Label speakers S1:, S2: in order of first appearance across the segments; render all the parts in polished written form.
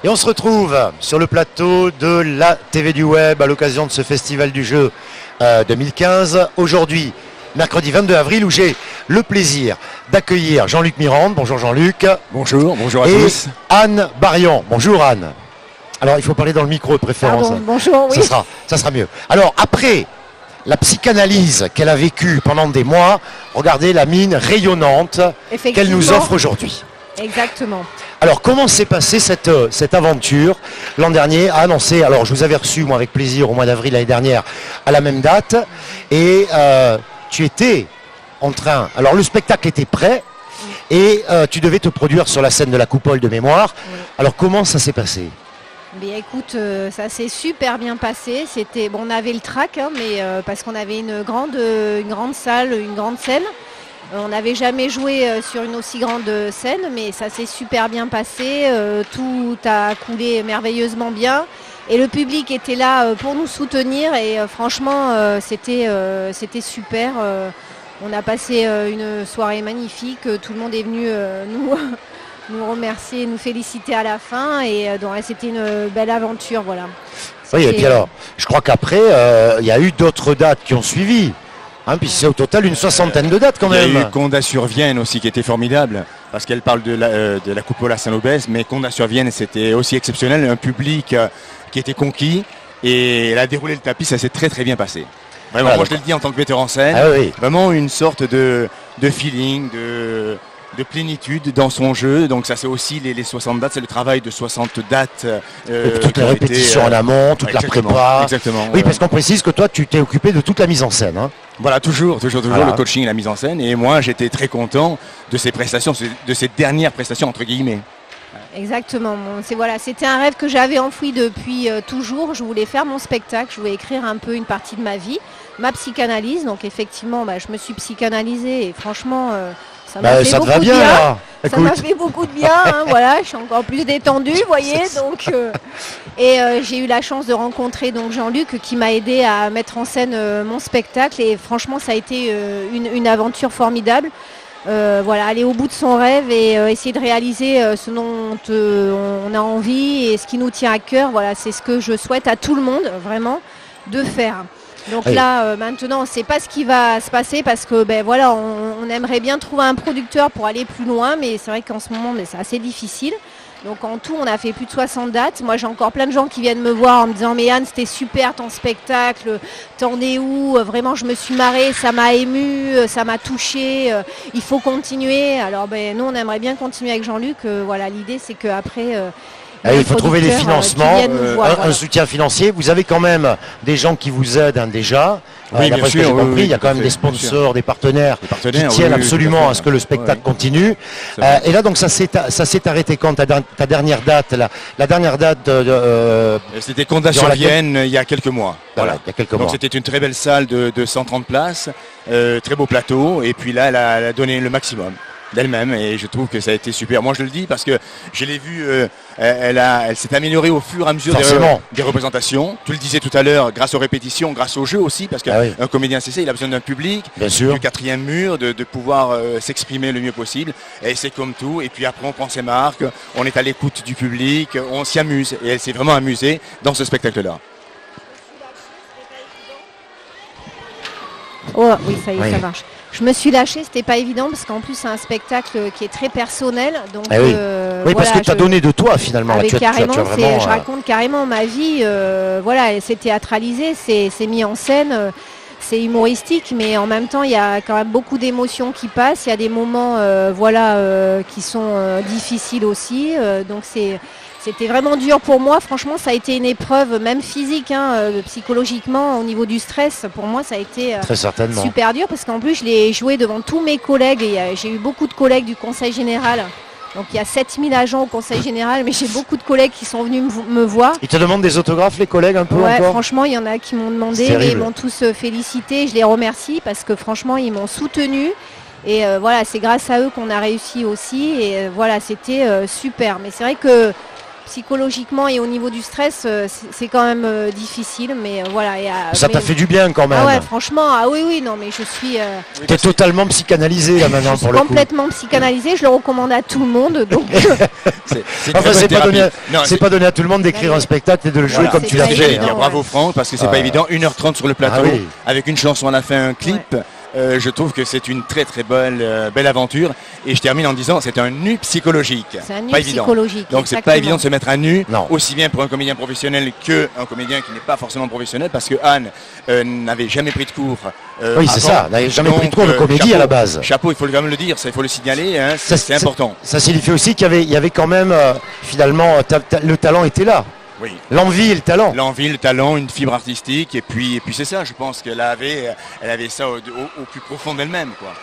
S1: Et on se retrouve sur le plateau de la TV du Web à l'occasion de ce Festival du Jeu 2015. Aujourd'hui, mercredi 22 avril, où j'ai le plaisir d'accueillir Jean-Luc Mirande. Bonjour Jean-Luc.
S2: Bonjour, bonjour à
S1: et
S2: tous.
S1: Anne Barion. Bonjour Anne. Alors il faut parler dans le micro de préférence.
S3: Pardon, bonjour, oui.
S1: Ça sera mieux. Alors après la psychanalyse qu'elle a vécue pendant des mois, regardez la mine rayonnante qu'elle nous offre aujourd'hui.
S3: Exactement.
S1: Alors, comment s'est passée cette aventure? L'an dernier, a annoncé, alors je vous avais reçu, moi, avec plaisir, au mois d'avril l'année dernière, à la même date, et tu étais en train, alors le spectacle était prêt, et tu devais te produire sur la scène de la Coupole de mémoire. Oui. Alors, comment ça s'est passé?
S3: Mais écoute, ça s'est super bien passé. C'était, bon, on avait le trac, hein, mais parce qu'on avait une grande salle, une grande scène. On n'avait jamais joué sur une aussi grande scène, mais ça s'est super bien passé. Tout a coulé merveilleusement bien. Et le public était là pour nous soutenir. Et franchement, c'était super. On a passé une soirée magnifique. Tout le monde est venu nous remercier, nous féliciter à la fin. Et donc, c'était une belle aventure. Voilà.
S1: Oui, et puis alors, je crois qu'après, il y a eu d'autres dates qui ont suivi. Hein, puis c'est au total une soixantaine de dates quand même.
S2: Il y a eu Condat sur Vienne aussi qui était formidable, parce qu'elle parle de la Coupole à Saint-Lobez, mais Condat sur Vienne c'était aussi exceptionnel, un public qui était conquis, et elle a déroulé le tapis, ça s'est très très bien passé. Vraiment, voilà, moi je le dis en tant que metteur en scène, oui. Vraiment une sorte de feeling, de plénitude dans son jeu. Donc ça c'est aussi les 60 dates, c'est le travail de 60 dates.
S1: Toutes les répétitions en amont, toute la prépa.
S2: Exactement.
S1: Oui, parce qu'on précise que toi tu t'es occupé de toute la mise en scène. Hein.
S2: Voilà, toujours voilà. Le coaching et la mise en scène. Et moi j'étais très content de ces prestations, de ces dernières prestations entre guillemets.
S3: Exactement. C'était un rêve que j'avais enfoui depuis toujours. Je voulais faire mon spectacle, je voulais écrire un peu une partie de ma vie, ma psychanalyse. Donc effectivement, je me suis psychanalysée et franchement... ça m'a fait beaucoup de bien. Là. Ça m'a fait beaucoup de bien. Hein, voilà, je suis encore plus détendue, vous voyez. Donc, j'ai eu la chance de rencontrer donc Jean-Luc qui m'a aidé à mettre en scène mon spectacle. Et franchement, ça a été une aventure formidable. Voilà, aller au bout de son rêve et essayer de réaliser ce dont on a envie et ce qui nous tient à cœur. Voilà, c'est ce que je souhaite à tout le monde, vraiment, de faire. Donc là, maintenant, on ne sait pas ce qui va se passer parce que voilà, on aimerait bien trouver un producteur pour aller plus loin, mais c'est vrai qu'en ce moment, c'est assez difficile. Donc en tout, on a fait plus de 60 dates. Moi, j'ai encore plein de gens qui viennent me voir en me disant « Mais Anne, c'était super ton spectacle, t'en es où? Vraiment, je me suis marrée, ça m'a émue, ça m'a touchée, il faut continuer. » Alors nous, on aimerait bien continuer avec Jean-Luc. Voilà, l'idée, c'est qu'après...
S1: il faut trouver les financements, un soutien financier. Vous avez quand même des gens qui vous aident déjà.
S2: Oui, bien sûr,
S1: j'ai compris, il y a quand même des sponsors, des partenaires qui tiennent absolument à ce que le spectacle continue. Et là, donc, ça s'est arrêté quand ta dernière date, la dernière date
S2: c'était Condat sur Vienne il y a quelques mois.
S1: Voilà, il y a quelques mois.
S2: Donc c'était une très belle salle de 130 places, très beau plateau. Et puis là, elle a donné le maximum d'elle-même et je trouve que ça a été super. Moi je le dis parce que je l'ai vu, elle s'est améliorée au fur et à mesure des représentations. Tu le disais tout à l'heure, grâce aux répétitions, grâce au jeu aussi, parce qu'un comédien CC, il a besoin d'un public, du quatrième mur, de pouvoir s'exprimer le mieux possible. Et c'est comme tout. Et puis après on prend ses marques, on est à l'écoute du public, on s'y amuse. Et elle s'est vraiment amusée dans ce spectacle-là.
S3: Oh oui, ça y est, ça marche. Je me suis lâchée, c'était pas évident parce qu'en plus c'est un spectacle qui est très personnel. Donc,
S1: oui, parce que tu as donné de toi finalement.
S3: Là, je raconte carrément ma vie. Voilà, c'est théâtralisé, c'est mis en scène, c'est humoristique, mais en même temps il y a quand même beaucoup d'émotions qui passent. Il y a des moments, qui sont difficiles aussi. Donc c'était vraiment dur pour moi. Franchement, ça a été une épreuve, même physique, psychologiquement, au niveau du stress. Pour moi, ça a été super dur parce qu'en plus, je l'ai joué devant tous mes collègues. Et j'ai eu beaucoup de collègues du Conseil Général. Donc, il y a 7000 agents au Conseil Général, mais j'ai beaucoup de collègues qui sont venus me voir.
S1: Ils te demandent des autographes, les collègues, un peu encore?
S3: Franchement, il y en a qui m'ont demandé, mais ils m'ont tous félicité. Je les remercie parce que franchement, ils m'ont soutenu. Et voilà, c'est grâce à eux qu'on a réussi aussi. Et voilà, c'était super. Mais c'est vrai que psychologiquement et au niveau du stress, c'est quand même difficile, mais voilà.
S1: Ça t'a fait du bien quand même.
S3: Ah ouais, franchement, ah oui, non, mais je suis.
S1: T'es totalement psychanalisé là maintenant pour le coup.
S3: Complètement psychanalisé, je le recommande à tout le monde. Donc.
S1: c'est pas donné à tout le monde d'écrire un spectacle et de le jouer comme tu l'as fait.
S2: Bravo Franck, parce que c'est pas évident. 1h30 sur le plateau, avec une chanson à la fin, un clip. Ouais. Je trouve que c'est une très très belle aventure, et je termine en disant c'est un nu psychologique.
S3: C'est un nu
S2: pas
S3: psychologique.
S2: Évident. Donc c'est pas évident de se mettre à nu,
S1: non.
S2: Aussi bien pour un comédien professionnel qu'un comédien qui n'est pas forcément professionnel, parce que Anne n'avait jamais pris de cours.
S1: Oui, c'est ça, n'avait jamais pris de cours de comédie
S2: chapeau,
S1: à la base.
S2: Chapeau, il faut quand même le dire, il faut le signaler, hein, c'est important.
S1: Ça signifie aussi qu'il y avait quand même finalement le talent était là.
S2: Oui.
S1: L'envie et le talent.
S2: L'envie, le talent, une fibre artistique, et puis c'est ça, je pense qu'elle avait ça au plus profond d'elle-même, quoi.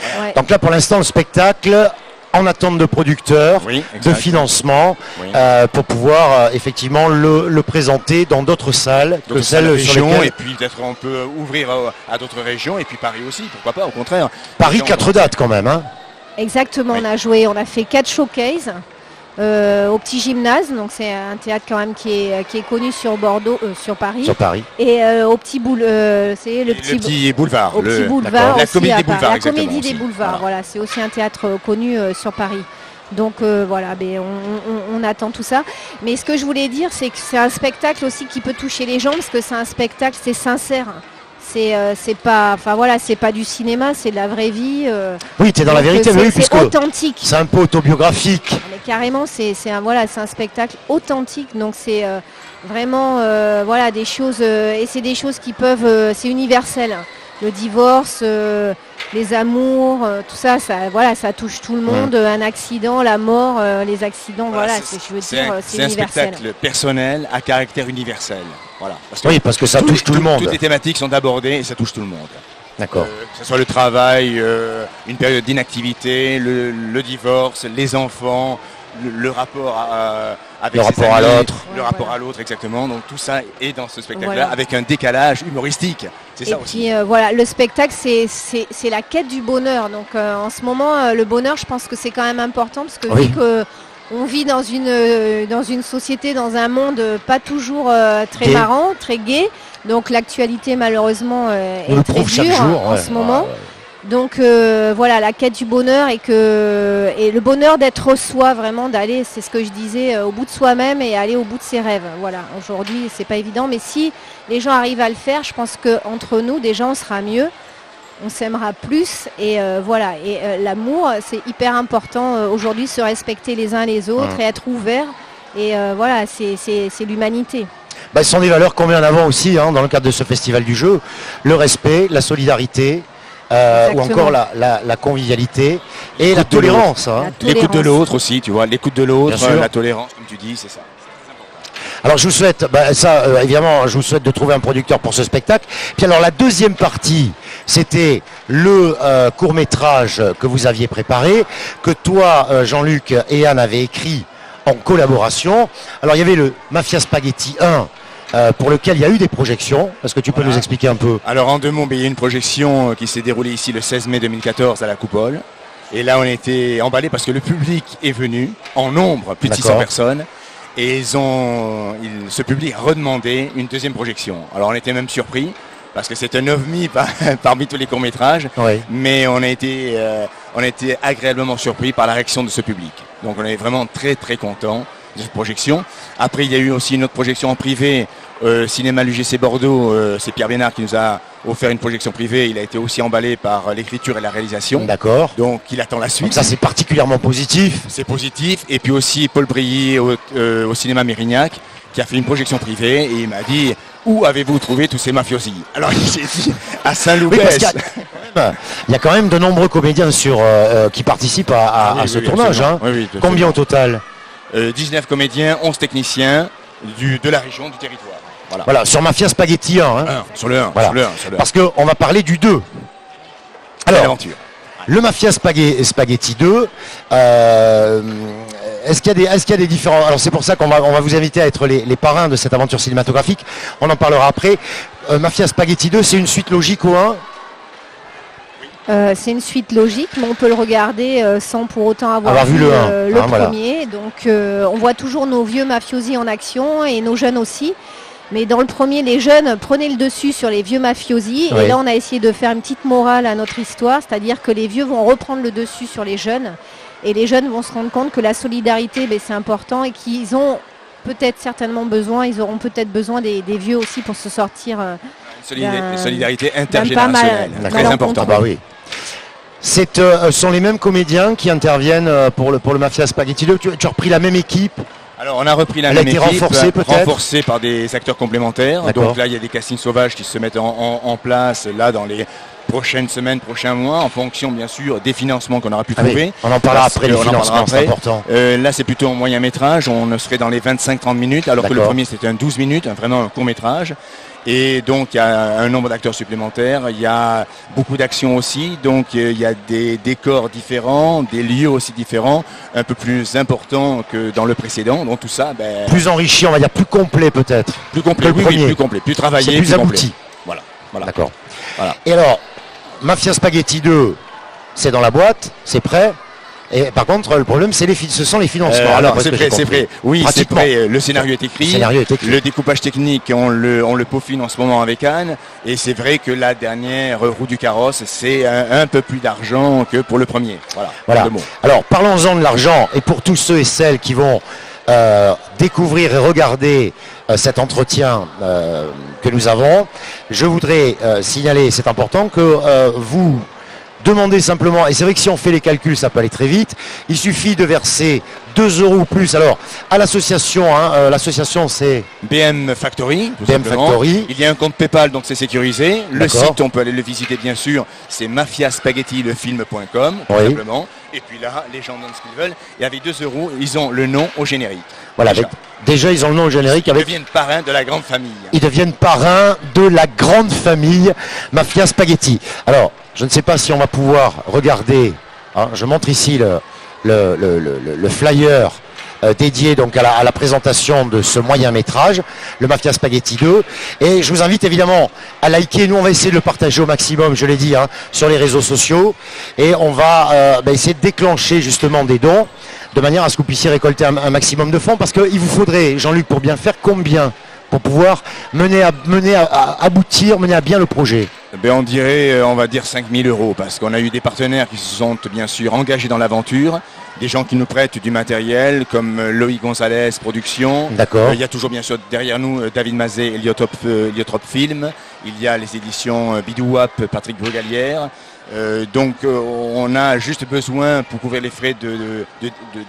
S3: Voilà. Ouais.
S1: Donc là, pour l'instant, le spectacle en attente de producteurs, de financement, pour pouvoir effectivement le présenter dans d'autres salles que celles sur lesquelles...
S2: Et puis peut-être on peut ouvrir à d'autres régions, et puis Paris aussi, pourquoi pas, au contraire.
S1: Paris, 4 dates quand même, hein.
S3: Exactement, on a fait 4 showcases. Au Petit Gymnase, donc c'est un théâtre quand même qui est connu sur Bordeaux, sur Paris.
S1: Sur Paris.
S3: Et au Petit c'est le
S2: petit boulevard.
S3: Au Petit Boulevard.
S2: La Comédie des Boulevards.
S3: La Comédie des Boulevards. Voilà, c'est aussi un théâtre connu sur Paris. Donc voilà, on attend tout ça. Mais ce que je voulais dire, c'est que c'est un spectacle aussi qui peut toucher les gens, parce que c'est un spectacle, c'est sincère. C'est pas du cinéma, c'est de la vraie vie.
S1: Oui, tu es dans la vérité, mais oui,
S3: c'est authentique.
S1: C'est un peu autobiographique.
S3: Mais carrément, c'est un spectacle authentique, donc c'est vraiment des choses et c'est des choses qui peuvent, c'est universel. Le divorce, les amours, tout ça, ça touche tout le monde. Un accident, la mort, les accidents, c'est universel.
S2: C'est un spectacle personnel à caractère universel. Voilà.
S1: Parce que ça touche tout le monde.
S2: Toutes les thématiques sont abordées et ça touche tout le monde.
S1: D'accord.
S2: Que ce soit le travail, une période d'inactivité, le divorce, les enfants, le rapport avec
S1: le rapport à l'autre.
S2: Le rapport à l'autre, exactement. Donc tout ça est dans ce spectacle-là, avec un décalage humoristique. C'est ça aussi.
S3: Et puis le spectacle, c'est la quête du bonheur. Donc en ce moment, le bonheur, je pense que c'est quand même important, parce que vu que on vit dans une société, dans un monde pas toujours très marrant, très gai. Donc l'actualité malheureusement est très dure en ce moment. Donc la quête du bonheur et le bonheur d'être soi, vraiment d'aller, c'est ce que je disais, au bout de soi-même et aller au bout de ses rêves. Voilà, aujourd'hui c'est pas évident, mais si les gens arrivent à le faire, je pense qu'entre nous déjà on sera mieux. On s'aimera plus et l'amour, c'est hyper important aujourd'hui, se respecter les uns les autres et être ouvert, et c'est l'humanité.
S1: Ce sont des valeurs qu'on met en avant aussi dans le cadre de ce festival du jeu, le respect, la solidarité, ou encore la convivialité et la tolérance.
S2: L'écoute de l'autre aussi, tu vois, l'écoute de l'autre, la tolérance, comme tu dis, c'est ça.
S1: Alors je vous souhaite, évidemment, je vous souhaite de trouver un producteur pour ce spectacle. Puis alors la deuxième partie, c'était le court-métrage que vous aviez préparé, que toi, Jean-Luc et Anne avaient écrit en collaboration. Alors il y avait le Mafia Spaghetti 1, pour lequel il y a eu des projections. Est-ce que tu peux nous expliquer un peu?
S2: Alors en deux mots, il y a une projection qui s'est déroulée ici le 16 mai 2014 à la Coupole. Et là on était emballés parce que le public est venu en nombre, plus de 600 personnes. Et ce public a redemandé une deuxième projection. Alors on était même surpris, parce que c'est un ovni parmi tous les courts-métrages, mais on a été agréablement surpris par la réaction de ce public. Donc on est vraiment très très contents de cette projection. Après il y a eu aussi une autre projection en privé, cinéma l'UGC Bordeaux, c'est Pierre Bénard qui nous a offert une projection privée. Il a été aussi emballé par l'écriture et la réalisation.
S1: D'accord.
S2: Donc il attend la suite.
S1: Donc ça c'est particulièrement positif.
S2: C'est positif. Et puis aussi Paul Brilly au cinéma Mérignac, qui a fait une projection privée, et il m'a dit: où avez-vous trouvé tous ces mafiosi? Alors j'ai dit à Saint-Loupès.
S1: Il y a quand même de nombreux comédiens qui participent à ce tournage. Combien au total?
S2: 19 comédiens, 11 techniciens de la région, du territoire.
S1: Voilà, sur Mafia Spaghetti 1.
S2: Sur le 1.
S1: Parce qu'on va parler du 2. Alors, le Mafia Spaghetti 2, est-ce qu'il y a des différents... Alors c'est pour ça qu'on va vous inviter à être les parrains de cette aventure cinématographique. On en parlera après. Mafia Spaghetti 2, c'est une suite logique au 1?
S3: C'est une suite logique, mais on peut le regarder sans pour autant avoir
S1: vu le 1,
S3: le
S1: voilà.
S3: premier. Donc on voit toujours nos vieux mafiosi en action et nos jeunes aussi. Mais dans le premier, les jeunes prenaient le dessus sur les vieux mafiosi.
S1: Oui.
S3: Et là, on a essayé de faire une petite morale à notre histoire, c'est-à-dire que les vieux vont reprendre le dessus sur les jeunes. Et les jeunes vont se rendre compte que la solidarité, c'est important et qu'ils ont peut-être certainement besoin, ils auront peut-être besoin des vieux aussi pour se sortir.
S2: Solidarité
S3: pas
S2: intergénérationnelle,
S3: mal
S2: très important.
S1: Ah bah oui. Sont les mêmes comédiens qui interviennent pour le Mafia Spaghetti 2. Tu as repris la même équipe.
S2: Alors on a repris la
S1: Elle a
S2: même
S1: été
S2: équipe,
S1: renforcée, peut-être
S2: renforcée par des acteurs complémentaires.
S1: D'accord.
S2: Donc là il y a des castings sauvages qui se mettent en place là dans les prochaines semaines, prochains mois, en fonction bien sûr des financements qu'on aura pu
S1: Ah oui,
S2: trouver.
S1: on en parlera après, les
S2: On en parlera
S1: financements, c'est
S2: après.
S1: important.
S2: Là c'est plutôt un moyen métrage, on serait dans les 25-30 minutes, alors que le
S1: D'accord.
S2: premier c'était un 12 minutes, vraiment un court métrage. Et donc il y a un nombre d'acteurs supplémentaires, il y a beaucoup d'actions aussi, donc il y a des décors différents, des lieux aussi différents, un peu plus importants que dans le précédent. Donc tout ça,
S1: Plus enrichi, on va dire plus complet peut-être.
S2: plus complet,
S1: que le
S2: oui,
S1: premier.
S2: plus complet, plus travaillé,
S1: C'est plus
S2: complet.
S1: abouti.
S2: Voilà.
S1: D'accord.
S2: Voilà.
S1: Et alors, Mafia Spaghetti 2, c'est dans la boîte, c'est prêt. Et par contre, le problème, ce sont les financements.
S2: Alors
S1: d'après ce
S2: c'est
S1: que
S2: prêt,
S1: j'ai
S2: c'est
S1: compris.
S2: prêt. Oui, c'est
S1: Pratiquement.
S2: prêt. Le scénario est écrit.
S1: Le scénario est écrit.
S2: Le découpage technique, on le peaufine en ce moment avec Anne. Et c'est vrai que la dernière roue du carrosse, c'est un peu plus d'argent que pour le premier. Voilà.
S1: Voilà. Alors, parlons-en de l'argent. Et pour tous ceux et celles qui vont découvrir et regarder cet entretien que nous avons, je voudrais signaler, c'est important, que vous demandez simplement, et c'est vrai que si on fait les calculs, ça peut aller très vite, il suffit de verser 2 € ou plus. Alors, à l'association, l'association c'est
S2: BM Factory, tout
S1: BM
S2: simplement.
S1: Factory.
S2: Il y a un compte PayPal, donc c'est sécurisé. Le
S1: D'accord.
S2: site, on peut aller le visiter bien sûr, c'est mafiaspaghetti-lefilm.com, tout
S1: Oui.
S2: simplement. Et puis là, les gens donnent ce qu'ils veulent. Et avec 2 €, ils ont le nom au générique.
S1: Voilà,
S2: Déjà.
S1: déjà ils ont le nom au générique.
S2: Ils
S1: Avec,
S2: deviennent parrains de la grande famille.
S1: ils deviennent parrains de la grande famille Mafia Spaghetti. Alors, je ne sais pas si on va pouvoir regarder, je montre ici le flyer dédié donc à la présentation de ce moyen métrage, le Mafia Spaghetti 2. Et je vous invite évidemment à liker. Nous, on va essayer de le partager au maximum, je l'ai dit, sur les réseaux sociaux. Et on va essayer de déclencher justement des dons, de manière à ce que vous puissiez récolter un maximum de fonds. Parce qu'il vous faudrait, Jean-Luc, pour bien faire, combien pour pouvoir mener à bien le projet?
S2: On dirait, on va dire 5 000 € parce qu'on a eu des partenaires qui se sont bien sûr engagés dans l'aventure, des gens qui nous prêtent du matériel comme Loïc Gonzalez Productions.
S1: D'accord.
S2: Il y a toujours bien sûr derrière nous David Mazet, Heliotrope Film. Il y a les éditions Bidouap, Patrick Brugalière. Donc on a juste besoin pour couvrir les frais de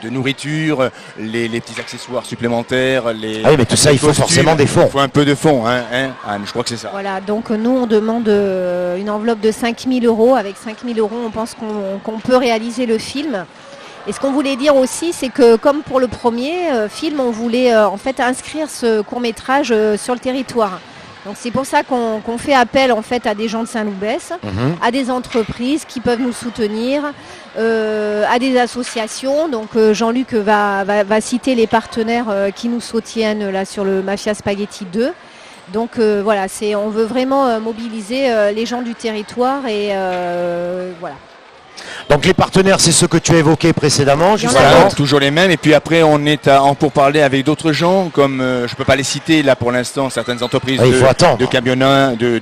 S2: nourriture, les petits accessoires supplémentaires.
S1: Ah oui, mais tout ça, il faut forcément des fonds.
S2: Il faut un peu de fonds, Anne, je crois que c'est ça.
S3: Voilà, donc nous on demande une enveloppe de 5 000 €. Avec 5 000 €, on pense qu'on peut réaliser le film. Et ce qu'on voulait dire aussi, c'est que comme pour le premier film, on voulait en fait inscrire ce court-métrage sur le territoire. Donc c'est pour ça qu'on fait appel en fait à des gens de Saint-Loubès, à des entreprises qui peuvent nous soutenir, à des associations. Donc Jean-Luc va citer les partenaires qui nous soutiennent là sur le Mafia Spaghetti 2. Donc voilà, on veut vraiment mobiliser les gens du territoire et voilà.
S1: Donc les partenaires, c'est ceux que tu as évoqués précédemment,
S3: Il y en a
S1: justement.
S2: Voilà,
S3: d'autres.
S2: toujours les mêmes. Et puis après, on est en pourparlers avec d'autres gens, comme je peux pas les citer là pour l'instant, certaines entreprises
S1: Ah, il faut attendre.
S2: de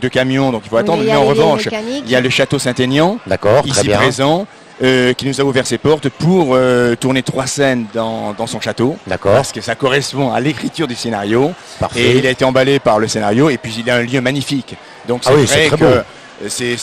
S2: camions, donc il faut attendre.
S3: il y
S2: Mais
S3: a
S2: en
S3: les
S2: revanche,
S3: mécaniques.
S2: il y a le Château Saint-Aignan,
S1: D'accord, très
S2: ici
S1: bien.
S2: présent, qui nous a ouvert ses portes pour tourner 3 scènes dans son château.
S1: D'accord.
S2: Parce que ça correspond à l'écriture du scénario.
S1: Parfait.
S2: Et il a été emballé par le scénario. Et puis il a un lieu magnifique. Donc c'est
S1: Ah oui,
S2: vrai
S1: c'est très
S2: que
S1: beau.
S2: c'est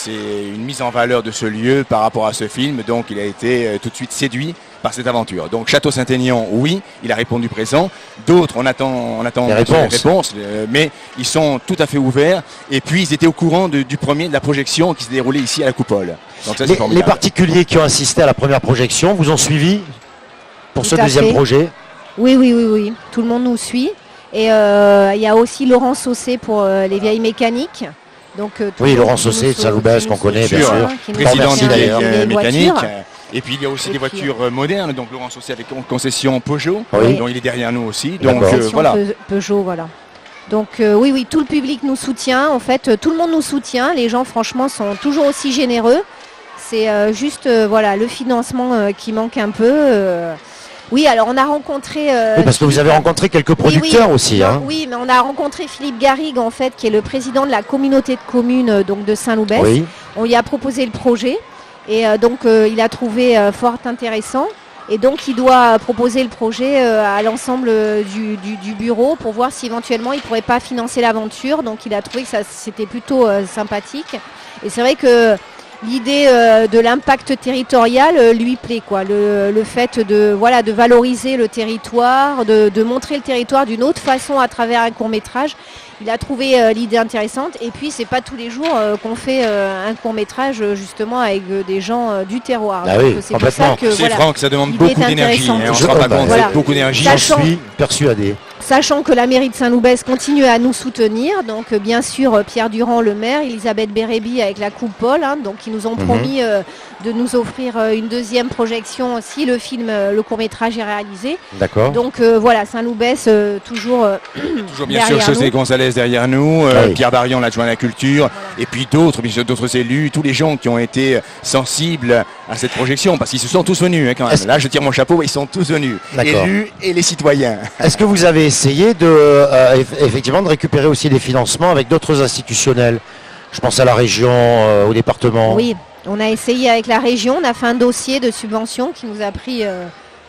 S2: une mise en valeur de ce lieu par rapport à ce film. Donc il a été tout de suite séduit par cette aventure. Donc Château Saint-Aignan, oui, il a répondu présent. D'autres, on attend
S1: Les réponses.
S2: mais ils sont tout à fait ouverts. Et puis ils étaient au courant du premier de la projection qui s'est déroulée ici à la Coupole. Donc ça, c'est
S1: Les
S2: formidable.
S1: particuliers qui ont assisté à la première projection vous ont suivi pour
S3: Tout
S1: ce
S3: à
S1: deuxième
S3: fait.
S1: projet?
S3: Oui. Tout le monde nous suit. Et il y a aussi Laurent Saucé pour les vieilles mécaniques. Donc,
S1: Oui, Laurent Saucé de Saint-Loubès, qu'on connaît, bien sûr.
S3: qui nous
S2: Président
S1: Merci
S2: du
S3: soutient
S1: d'ailleurs.
S3: sur
S2: vieille
S3: les
S2: mécanique.
S3: voitures.
S2: Et puis il y a aussi
S3: Et
S2: des
S3: puis,
S2: voitures modernes, donc Laurent Saucé avec concession Peugeot,
S1: Oui.
S2: dont il est derrière nous aussi. Donc
S1: D'accord.
S3: Concession
S2: voilà.
S3: Peugeot, voilà. Donc oui, tout le public nous soutient. En fait, tout le monde nous soutient. Les gens, franchement, sont toujours aussi généreux. C'est juste voilà, le financement qui manque un peu. Oui, alors on a rencontré...
S1: Oui, parce que vous avez rencontré quelques producteurs aussi.
S3: Non,
S1: Hein.
S3: oui, mais on a rencontré Philippe Garrigue, en fait, qui est le président de la communauté de communes donc de Saint-Loubès.
S1: Oui.
S3: On lui a proposé le projet et donc il a trouvé fort intéressant. Et donc il doit proposer le projet à l'ensemble du bureau pour voir si éventuellement il ne pourrait pas financer l'aventure. Donc il a trouvé que ça c'était plutôt sympathique. Et c'est vrai que l'idée de l'impact territorial lui plaît, quoi. Le fait de valoriser le territoire, de montrer le territoire d'une autre façon à travers un court-métrage. Il a trouvé l'idée intéressante. Et puis c'est pas tous les jours qu'on fait un court-métrage justement avec des gens du terroir.
S1: Ah oui,
S3: c'est pour ça que
S2: C'est Franck, ça demande
S3: l'idée
S2: beaucoup
S3: est
S2: d'énergie.
S3: intéressante.
S2: On se rend pas compte,
S3: Voilà.
S2: beaucoup d'énergie.
S1: J'en suis persuadé.
S3: Sachant que la mairie de Saint-Loubès continue à nous soutenir, donc bien sûr Pierre Durand le maire, Elisabeth Bérébi avec la coupole, hein, donc ils nous ont promis de nous offrir une deuxième projection si le film, le court-métrage est réalisé.
S1: D'accord.
S3: Donc voilà, Saint-Loubès toujours
S2: Toujours bien sûr
S3: derrière
S2: José
S3: nous.
S2: González derrière nous,
S1: Ah oui.
S2: Pierre Barion, l'adjoint à la culture, et puis d'autres, bien sûr, d'autres élus, tous les gens qui ont été sensibles à cette projection, parce qu'ils se sont tous venus hein, quand même. Là, je tire mon chapeau, ils sont tous venus,
S1: D'accord.
S2: élus et les citoyens.
S1: Est-ce que vous avez essayé de effectivement de récupérer aussi des financements avec d'autres institutionnels? Je pense à la région, au département.
S3: Oui, on a essayé avec la région, on a fait un dossier de subvention qui nous a pris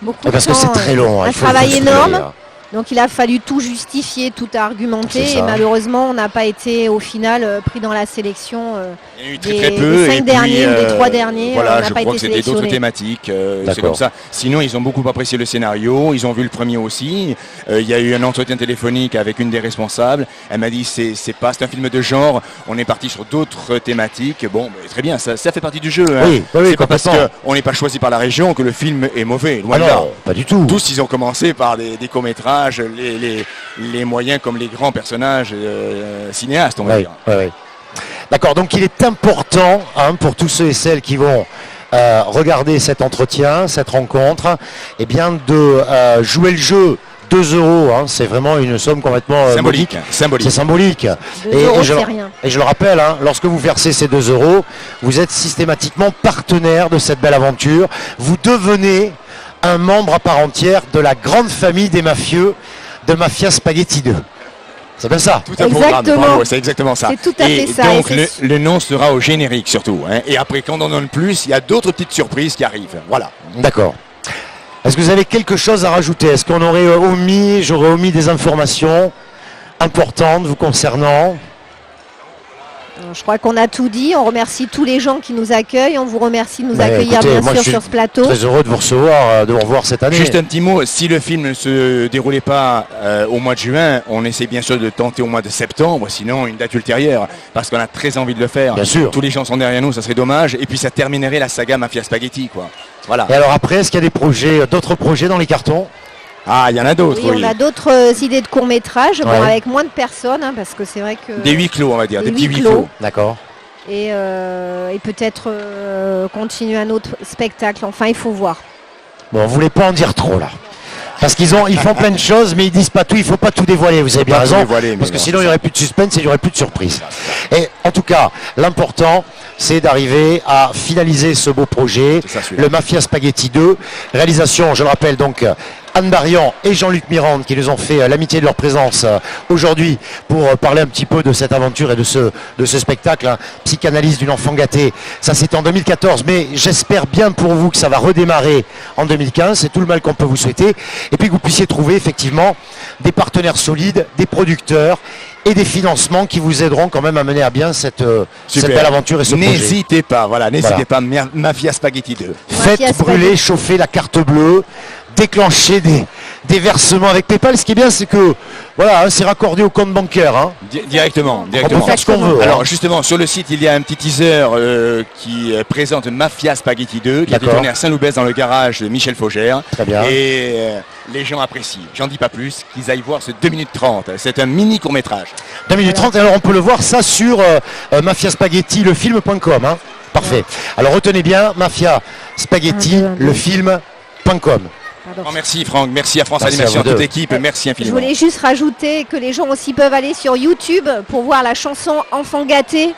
S3: beaucoup de temps.
S1: Parce que c'est très long. hein,
S3: Un
S1: il faut
S3: travail
S1: le
S3: énorme.
S1: faire.
S3: Donc il a fallu tout justifier, tout argumenter
S1: C'est ça.
S3: et malheureusement on n'a pas été au final pris dans la sélection
S2: Il y a eu
S3: des,
S2: très
S3: des
S2: peu.
S3: 5
S2: et
S3: derniers
S2: puis,
S3: ou des 3 derniers, on
S2: voilà,
S3: n'a
S2: je
S3: pas
S2: crois
S3: été
S2: que c'était d'autres
S3: sélectionnés.
S2: thématiques. C'est
S1: D'accord.
S2: comme ça. Sinon, ils ont beaucoup apprécié le scénario. Ils ont vu le premier aussi. Il y a eu un entretien téléphonique avec une des responsables. Elle m'a dit c'est un film de genre. On est parti sur d'autres thématiques. Bon, mais très bien. Ça fait partie du jeu. Hein.
S1: Oui, oui,
S2: c'est pas parce
S1: complètement.
S2: qu'on n'est pas choisi par la région que le film est mauvais. Loin
S1: Ah
S2: de là.
S1: non, pas du tout.
S2: Tous, ils ont commencé par des courts-métrages, les moyens comme les grands personnages cinéastes, on va
S1: Oui,
S2: dire.
S1: oui, oui. D'accord, donc il est important hein, pour tous ceux et celles qui vont regarder cet entretien, cette rencontre, eh bien de jouer le jeu 2 €, hein, c'est vraiment une somme complètement
S2: Symbolique.
S1: modique.
S2: Symbolique.
S1: C'est symbolique.
S3: 2 euros,
S1: je,
S3: c'est rien.
S1: et je le rappelle, hein, lorsque vous versez ces 2 €, vous êtes systématiquement partenaire de cette belle aventure. Vous devenez un membre à part entière de la grande famille des mafieux de Mafia Spaghetti 2. C'est bien ça.
S2: Tout un programme,
S3: Exactement.
S2: bravo, c'est exactement ça.
S3: C'est tout à
S2: et
S3: fait ça,
S2: donc
S3: et c'est
S2: le nom sera au générique surtout. Hein. Et après, quand on en donne plus, il y a d'autres petites surprises qui arrivent. Voilà.
S1: D'accord. Est-ce que vous avez quelque chose à rajouter? Est-ce qu'on aurait j'aurais omis des informations importantes vous concernant?
S3: Je crois qu'on a tout dit. On remercie tous les gens qui nous accueillent. On vous remercie de nous
S1: Mais
S3: accueillir
S1: écoutez,
S3: bien
S1: moi,
S3: sûr
S1: je suis
S3: sur ce plateau.
S1: Très heureux de vous recevoir, de vous revoir cette année.
S2: Juste un petit mot, si le film ne se déroulait pas au mois de juin, on essaie bien sûr de tenter au mois de septembre, sinon une date ultérieure, parce qu'on a très envie de le faire.
S1: Bien sûr.
S2: Tous les gens sont derrière nous, ça serait dommage. Et puis ça terminerait la saga Mafia Spaghetti, quoi. Voilà.
S1: Et alors après, est-ce qu'il y a d'autres projets dans les cartons?
S2: Ah, il y en a d'autres,
S3: Oui,
S2: oui.
S3: on a d'autres idées de courts-métrages, bon,
S1: Ouais.
S3: avec moins de personnes, hein, parce que c'est vrai que...
S2: Des huis clos, on va dire,
S3: Des
S2: des petits
S3: huis
S2: huis
S3: clos.
S2: clos.
S1: D'accord.
S3: Et peut-être continuer un autre spectacle. Enfin, il faut voir.
S1: Bon, vous voulez pas en dire trop là. Parce ils font plein de choses, mais ils disent pas tout, il faut pas tout dévoiler, vous avez bien
S2: pas tout
S1: raison.
S2: dévoiler, mais
S1: Parce que
S2: bon,
S1: sinon
S2: c'est
S1: il n'y aurait plus de suspense et il n'y aurait plus de surprise. Et en tout cas, l'important, c'est d'arriver à finaliser ce beau projet,
S2: C'est ça, celui-là.
S1: le Mafia Spaghetti 2. Réalisation, je le rappelle donc, Anne Barian et Jean-Luc Mirande qui nous ont fait l'amitié de leur présence aujourd'hui pour parler un petit peu de cette aventure et de ce spectacle, hein, Psychanalyse d'une enfant gâtée. Ça c'était en 2014, mais j'espère bien pour vous que ça va redémarrer en 2015. C'est tout le mal qu'on peut vous souhaiter. Et puis que vous puissiez trouver effectivement des partenaires solides, des producteurs et des financements qui vous aideront quand même à mener à bien cette belle aventure et ce projet.
S2: N'hésitez pas, voilà, n'hésitez
S1: Voilà.
S2: pas, Mafia Spaghetti 2.
S1: Faites
S3: Mafia
S1: brûler,
S3: Spaghetti.
S1: chauffer la carte bleue, déclencher des versements avec PayPal. Ce qui est bien, c'est que voilà, hein, c'est raccordé au compte bancaire. Hein.
S2: Directement,
S1: On peut
S2: directement.
S1: faire ce qu'on veut.
S2: Alors
S1: hein.
S2: justement, sur le site, il y a un petit teaser qui présente Mafia Spaghetti 2, qui a été
S1: D'accord.
S2: tourné à Saint-Loubès dans le garage de Michel Faugère.
S1: Très bien.
S2: Et les gens apprécient. J'en dis pas plus, qu'ils aillent voir ce 2 minutes 30. C'est un mini court-métrage.
S1: 2 minutes 30, alors on peut le voir ça sur mafiaspaghetti lefilm.com. Hein. Parfait. Alors retenez bien, Mafia Spaghetti lefilm.com.
S3: Pardon.
S2: Merci Franck, merci à France
S1: Merci
S2: Animation,
S1: à
S2: à
S1: vous
S2: toute
S1: deux.
S2: l'équipe, merci
S3: Je
S2: infiniment.
S3: voulais juste rajouter que les gens aussi peuvent aller sur YouTube pour voir la chanson Enfant gâté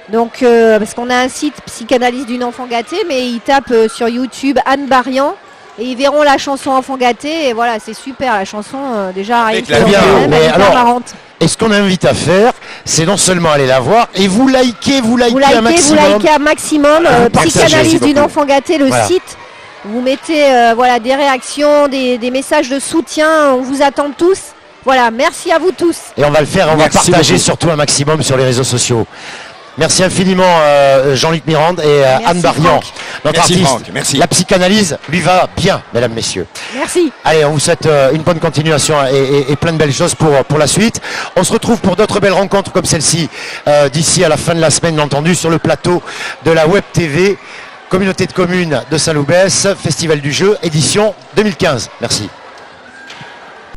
S3: Donc, parce qu'on a un site Psychanalyse d'une enfant gâtée, mais ils tapent sur YouTube Anne Barian et ils verront la chanson Enfant gâté. Et voilà, c'est super la chanson. Déjà, rien que
S1: bien,
S3: elle
S1: mais
S3: est hyper
S1: alors,
S3: marrante.
S1: Et ce qu'on invite à faire, c'est non seulement aller la voir, et vous likez un maximum.
S3: Vous likez un maximum. Psychanalyse d'une
S2: beaucoup.
S3: enfant gâtée, le
S1: Voilà.
S3: site. Vous mettez voilà, des réactions, des messages de soutien. On vous attend tous. Voilà, merci à vous tous.
S1: Et on va le faire, on
S2: Merci
S1: va partager
S2: beaucoup.
S1: surtout un maximum sur les réseaux sociaux. Merci infiniment Jean-Luc Mirande et
S3: Merci,
S1: Anne Barian,
S3: Franck.
S1: notre
S2: Merci,
S1: artiste.
S2: Franck, merci.
S1: La psychanalyse lui va bien, mesdames, messieurs.
S3: Merci.
S1: Allez, on vous souhaite une bonne continuation et plein de belles choses pour la suite. On se retrouve pour d'autres belles rencontres comme celle-ci d'ici à la fin de la semaine, bien entendu, sur le plateau de la Web TV, Communauté de communes de Saint-Loubès, Festival du jeu, édition 2015. Merci.